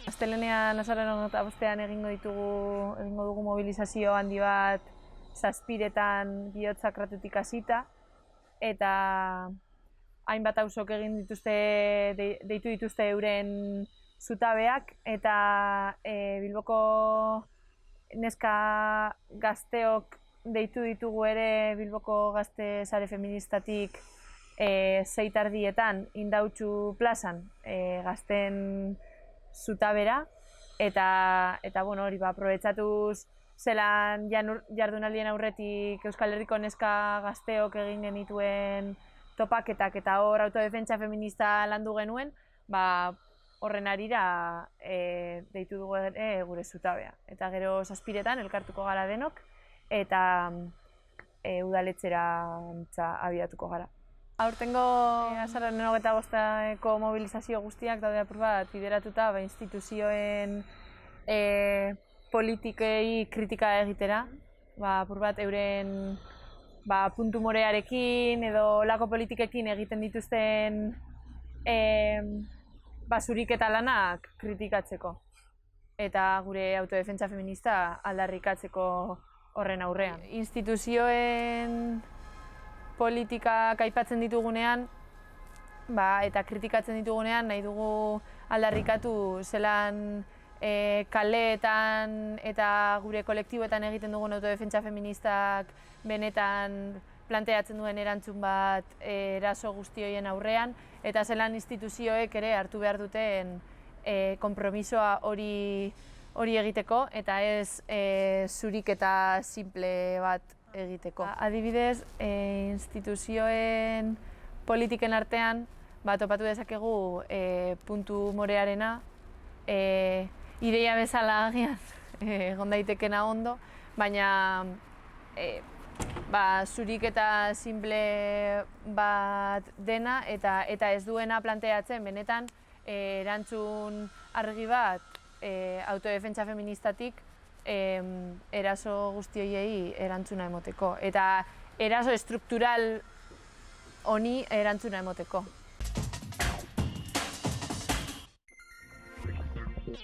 Astelehenean azaroaren 25ean egingo dugu mobilizazio handi bat 7etan bihotz sakratutik hasita, eta hainbat auzok egin dituzte, deitu dituzte euren zutabeak, eta Bilboko neska gazteok deitu ditugu ere Bilboko Gazte Sare Feministatik 6:30etan Indautxu plazan gazten zutabera, eta bueno, hori aprobetxatuz zelan jardunaldien aurretik Euskal Herriko neska gazteok egin genituen topaketak eta hor autodefentsa feminista landu genuen, horren arira deitu dugu gure zutabea. Eta gero 7etan elkartuko gara denok eta udaletxerantza abiatuko gara. Aurtengo azaroaren 25eko mobilizazio guztiak daude apur bat bideratuta instituzioen politikei kritika egitera, apur bat euren puntu morearekin edo lako politikekin egiten dituzten zuriketa lanak kritikatzeko eta gure autodefentsa feminista aldarrikatzeko horren aurrean. Instituzioen politikak aipatzen ditugunean eta kritikatzen ditugunean nahi dugu aldarrikatu zelan kaleetan eta gure kolektiboetan egiten dugun autodefentsa feministak benetan planteatzen duen erantzun bat eraso guzti horien aurrean, eta zelan instituzioek ere hartu behar duten konpromisoa hori egiteko, eta ez zuriketa simple bat egiteko. Adibidez, instituzioen politiken artean topatu dezakegu puntu morearena, ideia bezala agian egon daitekena ondo, baina zuriketa simple bat dena eta ez duena planteatzen benetan erantzun argi bat autodefentsa feministatik eraso guzti horiei erantzuna emoteko eta eraso estruktural honi erantzuna emoteko.